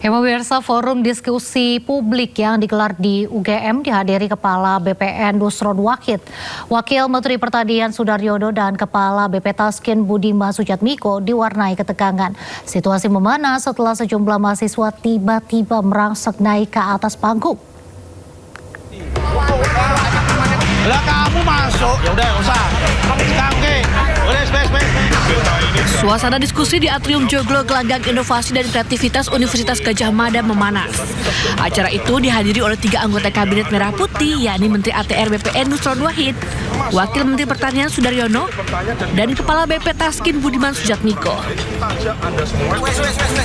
Pemirsa, forum diskusi publik yang digelar di UGM dihadiri Kepala BPN Nusron Wahid, Wakil Menteri Pertanian Sudaryono dan Kepala BP Taskin Budiman Sujatmiko diwarnai ketegangan. Situasi memanas setelah sejumlah mahasiswa tiba-tiba merangsek naik ke atas panggung. Lah kamu masuk, ya udah nggak usah. Suasana diskusi di Atrium Joglo Gelanggang Inovasi dan Kreativitas Universitas Gadjah Mada memanas. Acara itu dihadiri oleh 3 anggota Kabinet Merah Putih, yakni Menteri ATR BPN Nusron Wahid, Wakil Menteri Pertanian Sudaryono, dan Kepala BP Taskin Budiman Sujatmiko.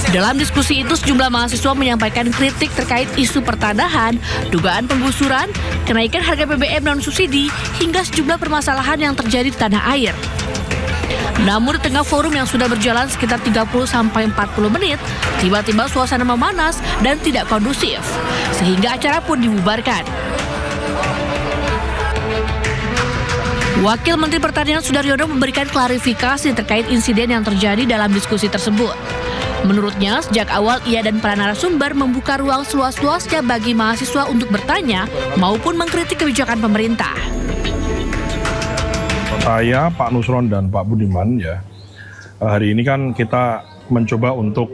Dalam diskusi itu, sejumlah mahasiswa menyampaikan kritik terkait isu pertanahan, dugaan penggusuran, kenaikan harga BBM non-subsidi, hingga sejumlah permasalahan yang terjadi di tanah air. Namun di tengah forum yang sudah berjalan sekitar 30-40 menit, tiba-tiba suasana memanas dan tidak kondusif, sehingga acara pun dibubarkan. Wakil Menteri Pertanian Sudaryono memberikan klarifikasi terkait insiden yang terjadi dalam diskusi tersebut. Menurutnya, sejak awal ia dan para narasumber membuka ruang seluas-luasnya bagi mahasiswa untuk bertanya maupun mengkritik kebijakan pemerintah. Saya, Pak Nusron dan Pak Budiman, ya, hari ini kan kita mencoba untuk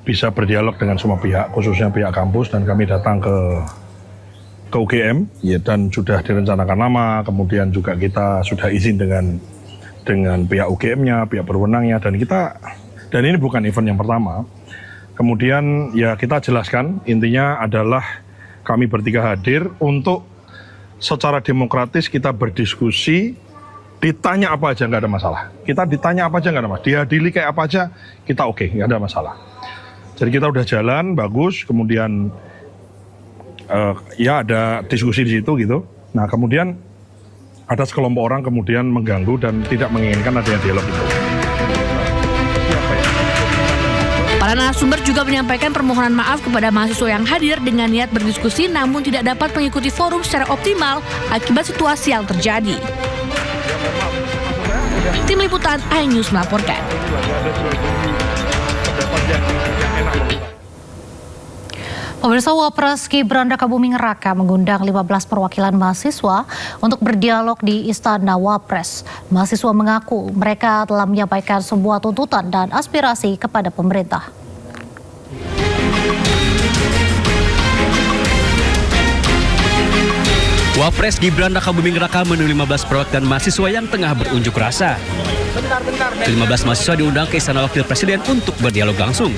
bisa berdialog dengan semua pihak, khususnya pihak kampus, dan kami datang ke UGM, ya, dan sudah direncanakan lama. Kemudian juga kita sudah izin dengan pihak UGM-nya, pihak berwenangnya, dan ini bukan event yang pertama. Kemudian ya kita jelaskan, intinya adalah kami bertiga hadir untuk secara demokratis kita berdiskusi. Ditanya apa aja nggak ada masalah. Kita ditanya apa aja nggak ada masalah. Dihadiri kayak apa aja kita oke, nggak ada masalah. Jadi kita udah jalan bagus. Kemudian ya ada diskusi di situ gitu. Nah kemudian ada sekelompok orang kemudian mengganggu dan tidak menginginkan adanya dialog itu. Para narasumber juga menyampaikan permohonan maaf kepada mahasiswa yang hadir dengan niat berdiskusi namun tidak dapat mengikuti forum secara optimal akibat situasi yang terjadi. Tim Liputan iNews melaporkan. Pemirsa, Wapres Gibran Rakabuming Raka mengundang 15 perwakilan mahasiswa untuk berdialog di Istana Wapres. Mahasiswa mengaku mereka telah menyampaikan sebuah tuntutan dan aspirasi kepada pemerintah. Wapres Gibran Rakabuming Raka menemui 15 perwakilan mahasiswa yang tengah berunjuk rasa. Ke-15 mahasiswa diundang ke Istana Wakil Presiden untuk berdialog langsung.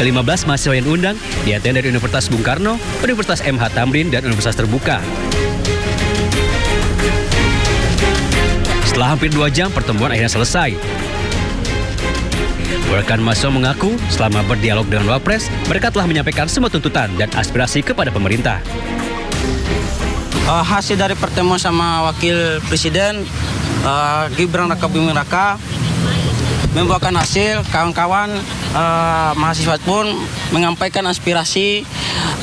Ke-15 mahasiswa yang diundang diantara dari Universitas Bung Karno, Universitas MH Tamrin, dan Universitas Terbuka. Setelah hampir 2 jam, pertemuan akhirnya selesai. Rekan mahasiswa mengaku selama berdialog dengan Wapres, mereka telah menyampaikan semua tuntutan dan aspirasi kepada pemerintah. Hasil dari pertemuan sama Wakil Presiden Gibran Rakabuming Raka membuahkan hasil. Kawan-kawan mahasiswa pun menyampaikan aspirasi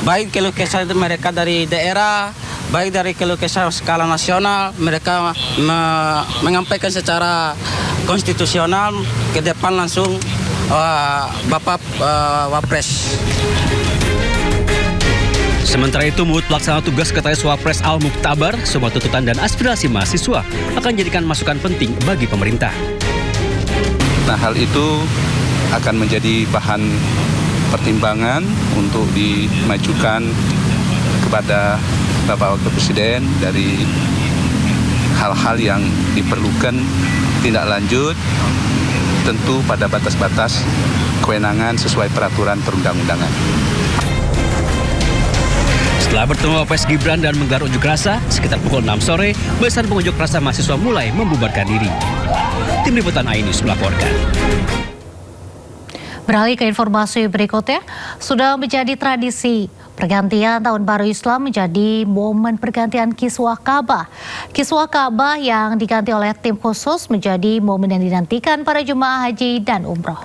baik keluh kesah mereka dari daerah, baik dari keluh kesah skala nasional. Mereka menyampaikan secara konstitusional ke depan langsung Bapak Wapres. Sementara itu, menurut pelaksana tugas Sekretaris Wapres Al-Muktabar, semua tuntutan dan aspirasi mahasiswa akan jadikan masukan penting bagi pemerintah. Nah, hal itu akan menjadi bahan pertimbangan untuk dimajukan kepada Bapak Wakil Presiden dari hal-hal yang diperlukan tindak lanjut, tentu pada batas-batas kewenangan sesuai peraturan perundang-undangan. Setelah bertemu Wapres Gibran dan menggelar unjuk rasa, sekitar pukul 6 sore, barisan pengunjuk rasa mahasiswa mulai membubarkan diri. Tim Liputan iNews melaporkan. Beralih ke informasi berikutnya, sudah menjadi tradisi pergantian Tahun Baru Islam menjadi momen pergantian Kiswah Ka'bah. Kiswah Ka'bah yang diganti oleh tim khusus menjadi momen yang dinantikan para jemaah haji dan umroh.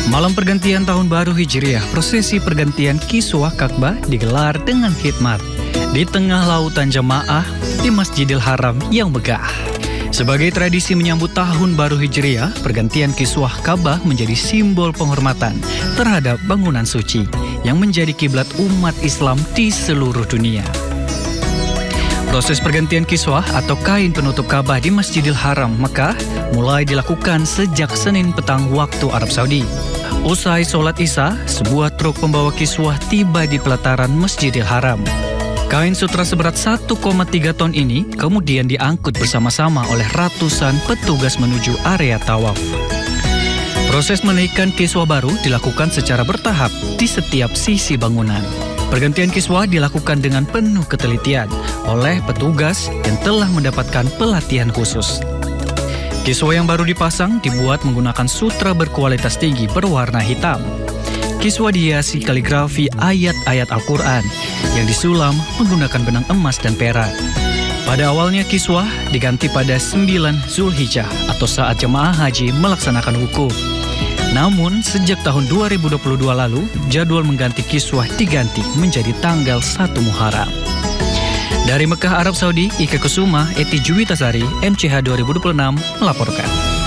Malam pergantian Tahun Baru Hijriah, prosesi pergantian Kiswah Ka'bah digelar dengan khidmat di tengah lautan jemaah di Masjidil Haram yang megah. Sebagai tradisi menyambut Tahun Baru Hijriah, pergantian kiswah Ka'bah menjadi simbol penghormatan terhadap bangunan suci yang menjadi kiblat umat Islam di seluruh dunia. Proses pergantian kiswah atau kain penutup Ka'bah di Masjidil Haram, Mekah mulai dilakukan sejak Senin petang waktu Arab Saudi. Usai sholat Isya, sebuah truk pembawa kiswah tiba di pelataran Masjidil Haram. Kain sutra seberat 1,3 ton ini kemudian diangkut bersama-sama oleh ratusan petugas menuju area tawaf. Proses menaikkan kiswah baru dilakukan secara bertahap di setiap sisi bangunan. Pergantian kiswah dilakukan dengan penuh ketelitian oleh petugas yang telah mendapatkan pelatihan khusus. Kiswah yang baru dipasang dibuat menggunakan sutra berkualitas tinggi berwarna hitam. Kiswah dihiasi kaligrafi ayat-ayat Al-Quran yang disulam menggunakan benang emas dan perak. Pada awalnya kiswah diganti pada 9 Zulhijjah atau saat jemaah haji melaksanakan wukuf. Namun, sejak tahun 2022 lalu, jadwal mengganti kiswah diganti menjadi tanggal 1 Muharram. Dari Mekah, Arab Saudi, Ika Kusuma, Eti Juwitasari, MCH 2026 melaporkan.